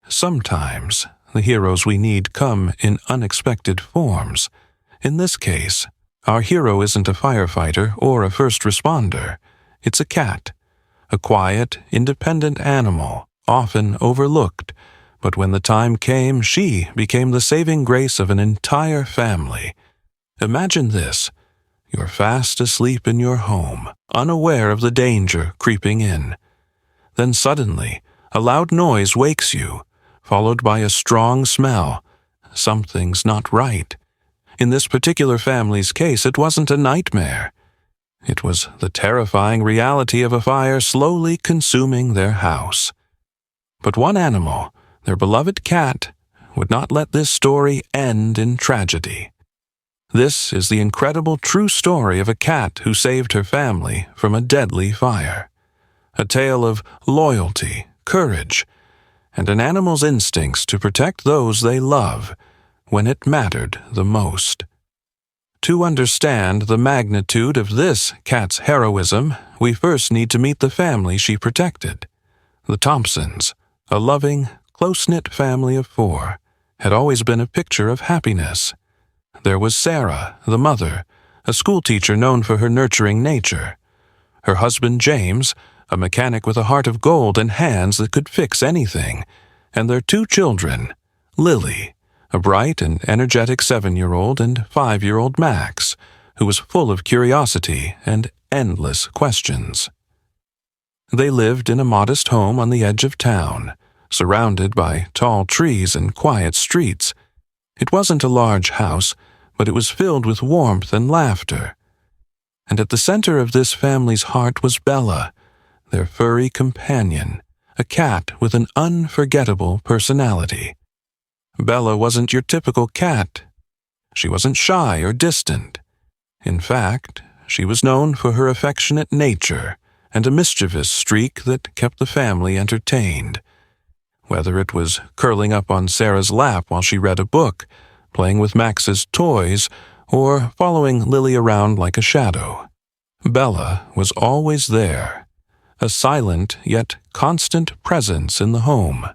Sometimes, the heroes we need come in unexpected forms. In this case, our hero isn't a firefighter or a first responder. It's a cat, a quiet, independent animal, often overlooked, but when the time came, she became the saving grace of an entire family. Imagine this. You're fast asleep in your home, unaware of the danger creeping in. Then suddenly, a loud noise wakes you, followed by a strong smell. Something's not right. In this particular family's case, it wasn't a nightmare. It was the terrifying reality of a fire slowly consuming their house. But one animal, their beloved cat, would not let this story end in tragedy. This is the incredible true story of a cat who saved her family from a deadly fire. A tale of loyalty, courage, and an animal's instincts to protect those they love when it mattered the most. To understand the magnitude of this cat's heroism, we first need to meet the family she protected. The Thompsons, a loving, close-knit family of 4, had always been a picture of happiness. There was Sarah, the mother, a schoolteacher known for her nurturing nature. Her husband James, a mechanic with a heart of gold and hands that could fix anything, and their 2 children, Lily, a bright and energetic 7-year-old, and 5-year-old Max, who was full of curiosity and endless questions. They lived in a modest home on the edge of town, surrounded by tall trees and quiet streets. It wasn't a large house, but it was filled with warmth and laughter. And at the center of this family's heart was Bella, their furry companion, a cat with an unforgettable personality. Bella wasn't your typical cat. She wasn't shy or distant. In fact, she was known for her affectionate nature and a mischievous streak that kept the family entertained. Whether it was curling up on Sarah's lap while she read a book, playing with Max's toys, or following Lily around like a shadow, Bella was always there, a silent yet constant presence in the home.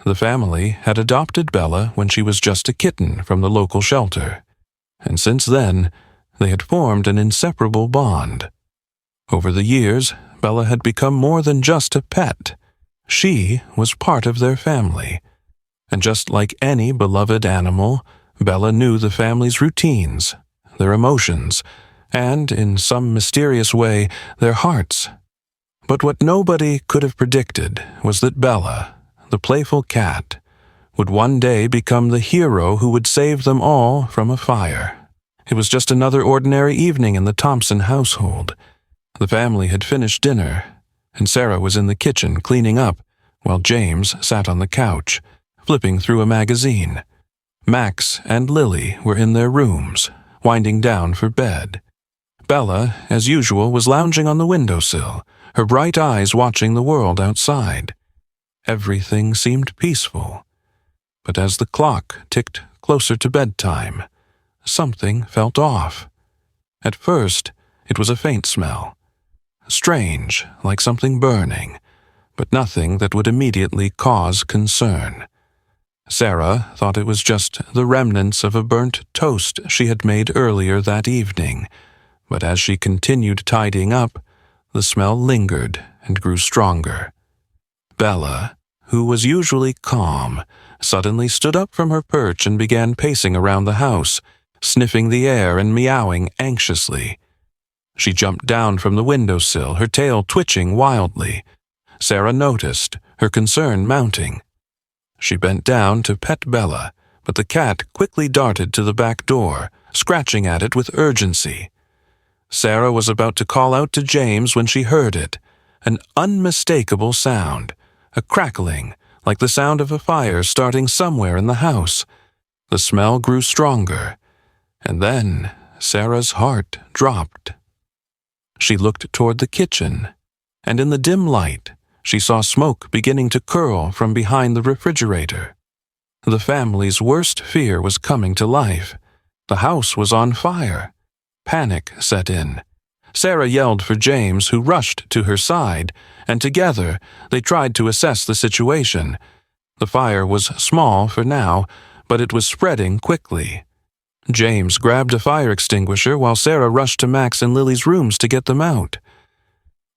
The family had adopted Bella when she was just a kitten from the local shelter, and since then, they had formed an inseparable bond. Over the years, Bella had become more than just a pet. She was part of their family, and just like any beloved animal, Bella knew the family's routines, their emotions, and, in some mysterious way, their hearts. But what nobody could have predicted was that Bella, the playful cat, would one day become the hero who would save them all from a fire. It was just another ordinary evening in the Thompson household. The family had finished dinner, and Sarah was in the kitchen cleaning up, while James sat on the couch, flipping through a magazine. Max and Lily were in their rooms, winding down for bed. Bella, as usual, was lounging on the windowsill, her bright eyes watching the world outside. Everything seemed peaceful. But as the clock ticked closer to bedtime, something felt off. At first, it was a faint smell. Strange, like something burning, but nothing that would immediately cause concern. Sarah thought it was just the remnants of a burnt toast she had made earlier that evening, but as she continued tidying up, the smell lingered and grew stronger. Bella, who was usually calm, suddenly stood up from her perch and began pacing around the house, sniffing the air and meowing anxiously. She jumped down from the windowsill, her tail twitching wildly. Sarah noticed, her concern mounting. She bent down to pet Bella, but the cat quickly darted to the back door, scratching at it with urgency. Sarah was about to call out to James when she heard it, an unmistakable sound, a crackling, like the sound of a fire starting somewhere in the house. The smell grew stronger, and then Sarah's heart dropped. She looked toward the kitchen, and in the dim light, she saw smoke beginning to curl from behind the refrigerator. The family's worst fear was coming to life. The house was on fire. Panic set in. Sarah yelled for James, who rushed to her side, and together they tried to assess the situation. The fire was small for now, but it was spreading quickly. James grabbed a fire extinguisher while Sarah rushed to Max and Lily's rooms to get them out.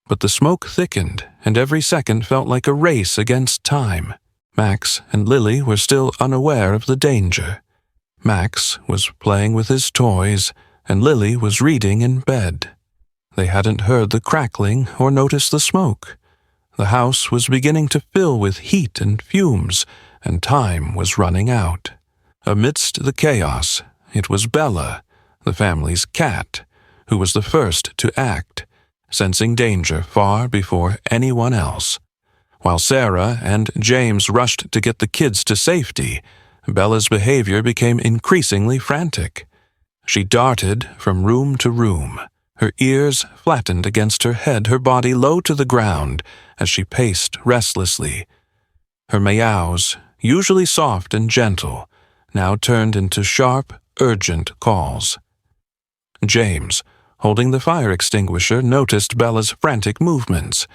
But the smoke thickened, and every second felt like a race against time. Max and Lily were still unaware of the danger. Max was playing with his toys, and Lily was reading in bed. They hadn't heard the crackling or noticed the smoke. The house was beginning to fill with heat and fumes, and time was running out. Amidst the chaos, it was Bella, the family's cat, who was the first to act, sensing danger far before anyone else. While Sarah and James rushed to get the kids to safety, Bella's behavior became increasingly frantic. She darted from room to room, her ears flattened against her head, her body low to the ground as she paced restlessly. Her meows, usually soft and gentle, now turned into sharp, urgent calls. James, holding the fire extinguisher, noticed Bella's frantic movements.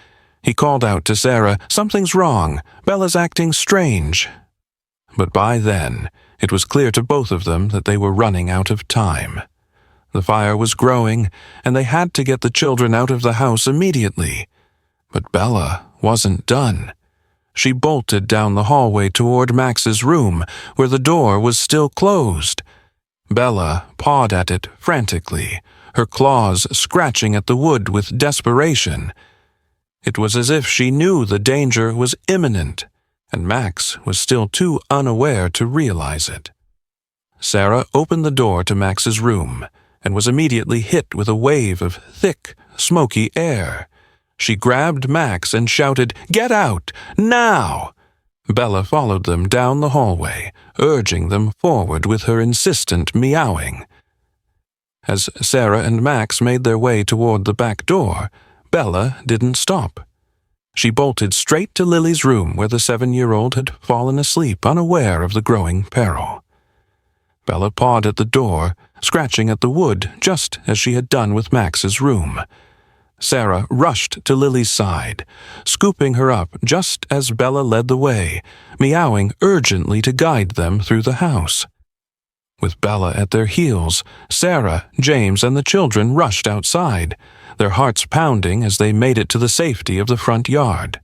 He called out to Sarah, "Something's wrong. Bella's acting strange." But by then, it was clear to both of them that they were running out of time. The fire was growing, and they had to get the children out of the house immediately. But Bella wasn't done. She bolted down the hallway toward Max's room, where the door was still closed. Bella pawed at it frantically, her claws scratching at the wood with desperation. It was as if she knew the danger was imminent, and Max was still too unaware to realize it. Sarah opened the door to Max's room and was immediately hit with a wave of thick, smoky air. She grabbed Max and shouted, "Get out! Now!" Bella followed them down the hallway, urging them forward with her insistent meowing. As Sarah and Max made their way toward the back door, Bella didn't stop. She bolted straight to Lily's room, where the 7-year-old had fallen asleep, unaware of the growing peril. Bella pawed at the door, scratching at the wood, just as she had done with Max's room. Sarah rushed to Lily's side, scooping her up just as Bella led the way, meowing urgently to guide them through the house. With Bella at their heels, Sarah, James, and the children rushed outside, their hearts pounding as they made it to the safety of the front yard.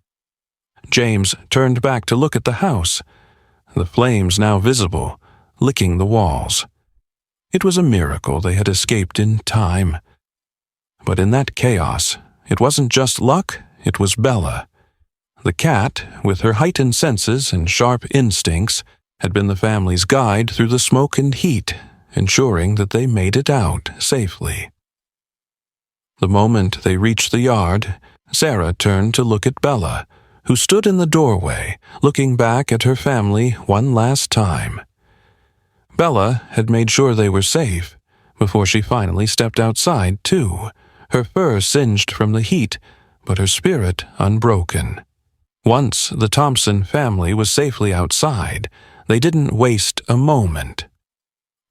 James turned back to look at the house, the flames now visible, licking the walls. It was a miracle they had escaped in time. But in that chaos, it wasn't just luck, it was Bella. The cat, with her heightened senses and sharp instincts, had been the family's guide through the smoke and heat, ensuring that they made it out safely. The moment they reached the yard, Sarah turned to look at Bella, who stood in the doorway, looking back at her family one last time. Bella had made sure they were safe before she finally stepped outside, too, her fur singed from the heat, but her spirit unbroken. Once the Thompson family was safely outside, they didn't waste a moment.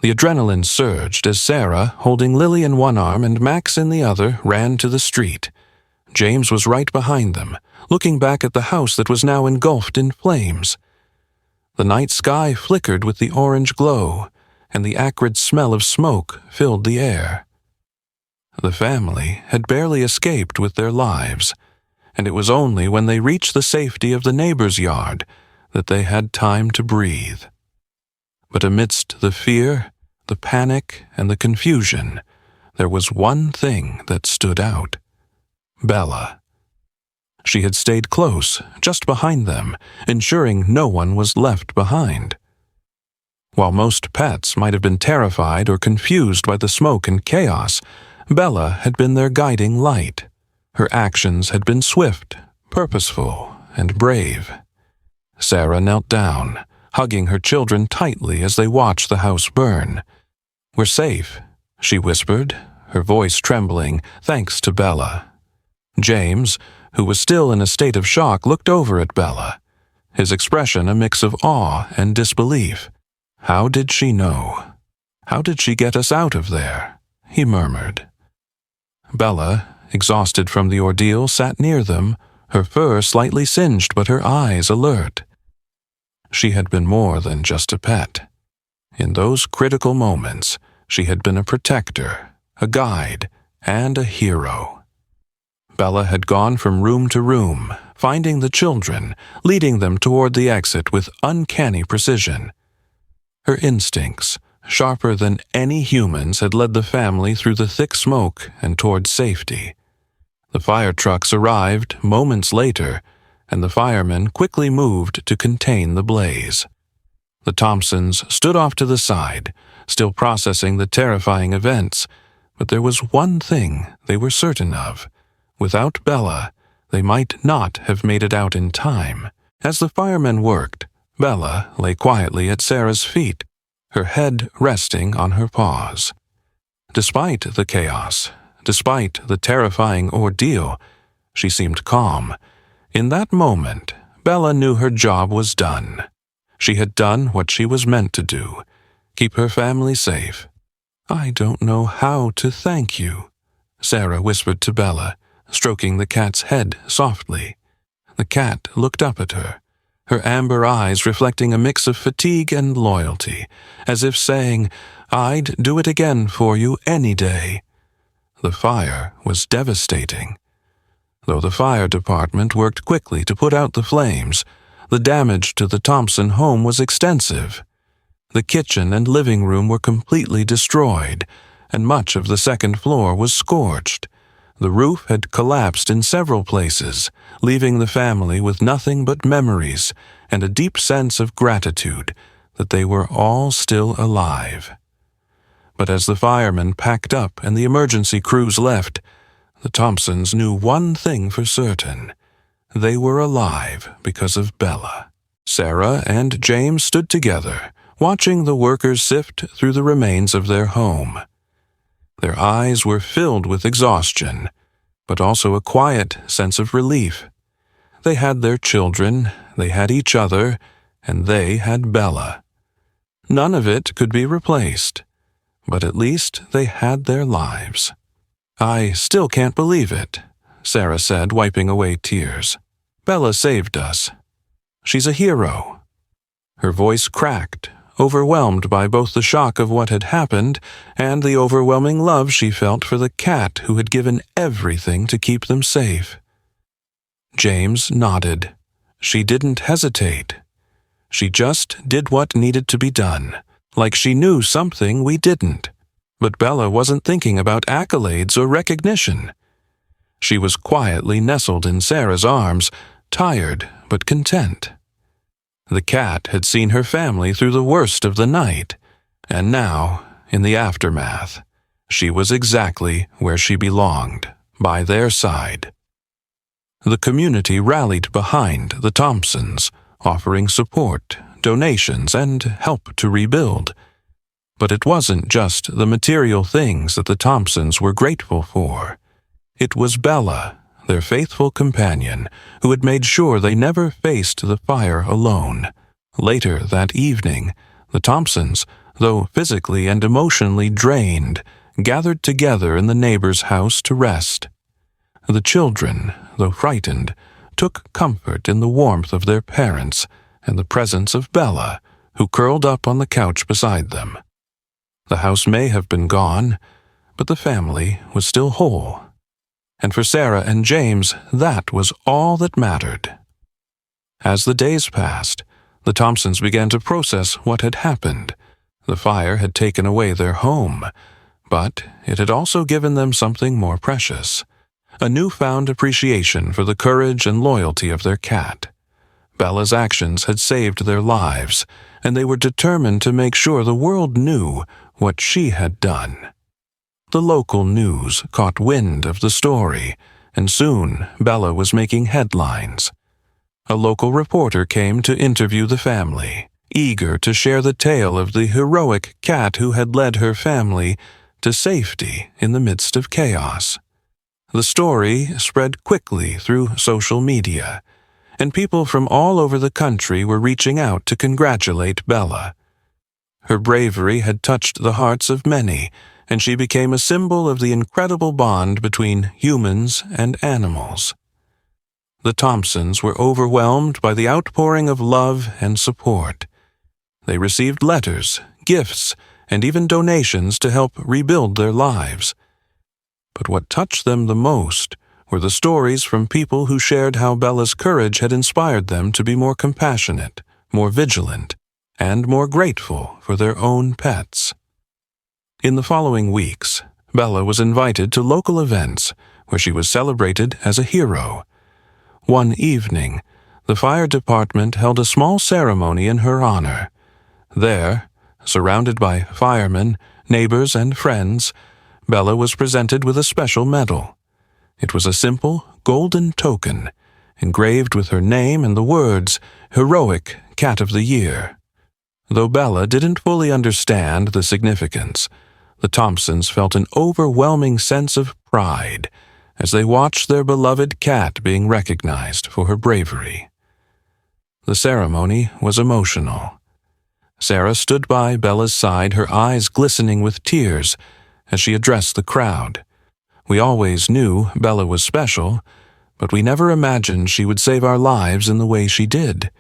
The adrenaline surged as Sarah, holding Lily in one arm and Max in the other, ran to the street. James was right behind them, looking back at the house that was now engulfed in flames. The night sky flickered with the orange glow, and the acrid smell of smoke filled the air. The family had barely escaped with their lives, and it was only when they reached the safety of the neighbor's yard that they had time to breathe. But amidst the fear, the panic, and the confusion, there was one thing that stood out: Bella. She had stayed close, just behind them, ensuring no one was left behind. While most pets might have been terrified or confused by the smoke and chaos, Bella had been their guiding light. Her actions had been swift, purposeful, and brave. Sarah knelt down, hugging her children tightly as they watched the house burn. "We're safe," she whispered, her voice trembling, thanks to Bella. James, who was still in a state of shock, looked over at Bella, his expression a mix of awe and disbelief. "How did she know? How did she get us out of there?" he murmured. Bella, exhausted from the ordeal, sat near them, her fur slightly singed but her eyes alert. she had been more than just a pet. In those critical moments, she had been a protector, a guide, and a hero. Bella had gone from room to room, finding the children, leading them toward the exit with uncanny precision. Her instincts, sharper than any human's, had led the family through the thick smoke and toward safety. The fire trucks arrived moments later, and the firemen quickly moved to contain the blaze. The Thompsons stood off to the side, still processing the terrifying events, but there was one thing they were certain of. Without Bella, they might not have made it out in time. As the firemen worked, Bella lay quietly at Sarah's feet, her head resting on her paws. Despite the chaos, despite the terrifying ordeal, she seemed calm. In that moment, Bella knew her job was done. She had done what she was meant to do, keep her family safe. "I don't know how to thank you," Sarah whispered to Bella, stroking the cat's head softly. The cat looked up at her, her amber eyes reflecting a mix of fatigue and loyalty, as if saying, "I'd do it again for you any day." The fire was devastating. Though the fire department worked quickly to put out the flames, the damage to the Thompson home was extensive. The kitchen and living room were completely destroyed, and much of the second floor was scorched. The roof had collapsed in several places, leaving the family with nothing but memories and a deep sense of gratitude that they were all still alive. But as the firemen packed up and the emergency crews left, the Thompsons knew one thing for certain. They were alive because of Bella. Sarah and James stood together, watching the workers sift through the remains of their home. Their eyes were filled with exhaustion, but also a quiet sense of relief. They had their children, they had each other, and they had Bella. None of it could be replaced, but at least they had their lives. "I still can't believe it," Sarah said, wiping away tears. "Bella saved us. She's a hero." Her voice cracked, overwhelmed by both the shock of what had happened and the overwhelming love she felt for the cat who had given everything to keep them safe. James nodded. She didn't hesitate. She just did what needed to be done, like she knew something we didn't. But Bella wasn't thinking about accolades or recognition. She was quietly nestled in Sarah's arms, tired but content. The cat had seen her family through the worst of the night, and now, in the aftermath, she was exactly where she belonged, by their side. The community rallied behind the Thompsons, offering support, donations, and help to rebuild. But it wasn't just the material things that the Thompsons were grateful for. It was Bella, their faithful companion, who had made sure they never faced the fire alone. Later that evening, the Thompsons, though physically and emotionally drained, gathered together in the neighbor's house to rest. The children, though frightened, took comfort in the warmth of their parents and the presence of Bella, who curled up on the couch beside them. The house may have been gone, but the family was still whole. And for Sarah and James, that was all that mattered. As the days passed, the Thompsons began to process what had happened. The fire had taken away their home, but it had also given them something more precious, a newfound appreciation for the courage and loyalty of their cat. Bella's actions had saved their lives, and they were determined to make sure the world knew what she had done. The local news caught wind of the story, and soon Bella was making headlines. A local reporter came to interview the family, eager to share the tale of the heroic cat who had led her family to safety in the midst of chaos. The story spread quickly through social media, and people from all over the country were reaching out to congratulate Bella. Her bravery had touched the hearts of many, and she became a symbol of the incredible bond between humans and animals. the Thompsons were overwhelmed by the outpouring of love and support. They received letters, gifts, and even donations to help rebuild their lives. But what touched them the most were the stories from people who shared how Bella's courage had inspired them to be more compassionate, more vigilant, and more grateful for their own pets. In the following weeks, Bella was invited to local events where she was celebrated as a hero. One evening, the fire department held a small ceremony in her honor. There, surrounded by firemen, neighbors, and friends, Bella was presented with a special medal. It was a simple, golden token, engraved with her name and the words, "Heroic Cat of the Year." Though Bella didn't fully understand the significance, the Thompsons felt an overwhelming sense of pride as they watched their beloved cat being recognized for her bravery. The ceremony was emotional. Sarah stood by Bella's side, her eyes glistening with tears as she addressed the crowd. We always knew Bella was special, but we never imagined she would save our lives in the way she did.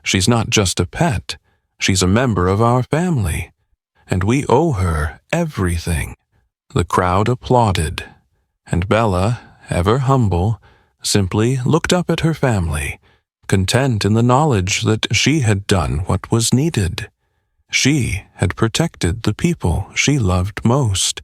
She's not just a pet, she's a member of our family, and we owe her everything. The crowd applauded, and Bella, ever humble, simply looked up at her family, content in the knowledge that she had done what was needed. She had protected the people she loved most.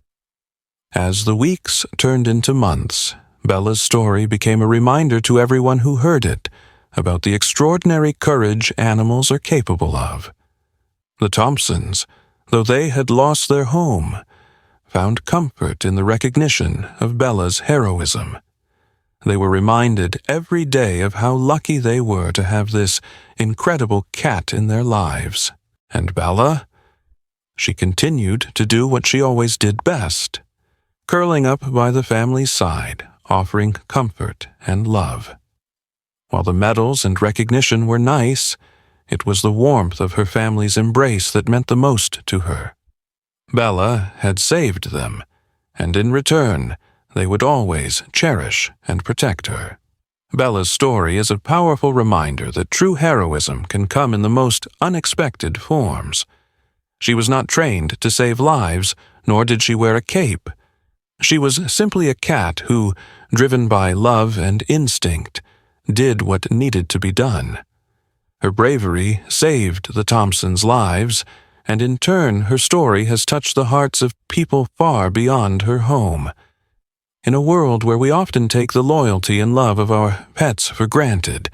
As the weeks turned into months, Bella's story became a reminder to everyone who heard it about the extraordinary courage animals are capable of. The Thompsons, though they had lost their home, found comfort in the recognition of Bella's heroism. They were reminded every day of how lucky they were to have this incredible cat in their lives. And Bella? She continued to do what she always did best, curling up by the family's side, offering comfort and love. While the medals and recognition were nice, it was the warmth of her family's embrace that meant the most to her. Bella had saved them, and in return, they would always cherish and protect her. Bella's story is a powerful reminder that true heroism can come in the most unexpected forms. She was not trained to save lives, nor did she wear a cape. She was simply a cat who, driven by love and instinct, did what needed to be done. Her bravery saved the Thompsons' lives, and in turn her story has touched the hearts of people far beyond her home. In a world where we often take the loyalty and love of our pets for granted,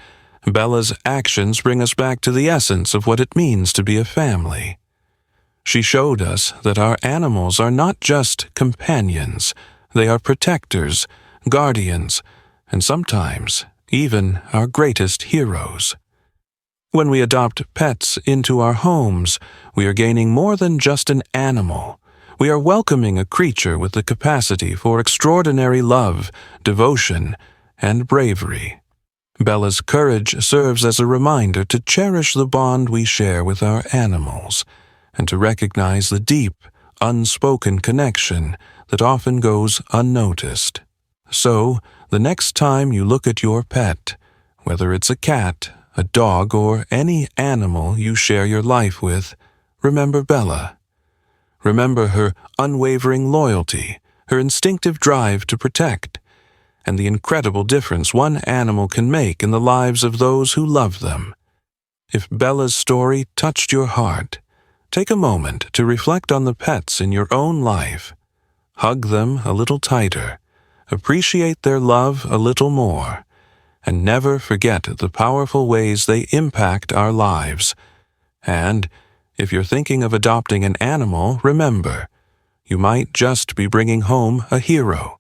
Bella's actions bring us back to the essence of what it means to be a family. She showed us that our animals are not just companions, they are protectors, guardians, and sometimes even our greatest heroes. When we adopt pets into our homes, we are gaining more than just an animal. We are welcoming a creature with the capacity for extraordinary love, devotion, and bravery. Bella's courage serves as a reminder to cherish the bond we share with our animals, and to recognize the deep, unspoken connection that often goes unnoticed. So, the next time you look at your pet, whether it's a cat, a dog, or any animal you share your life with, remember Bella. Remember her unwavering loyalty, her instinctive drive to protect, and the incredible difference one animal can make in the lives of those who love them. If Bella's story touched your heart, take a moment to reflect on the pets in your own life. Hug them a little tighter, appreciate their love a little more, and never forget the powerful ways they impact our lives. And if you're thinking of adopting an animal, remember, you might just be bringing home a hero.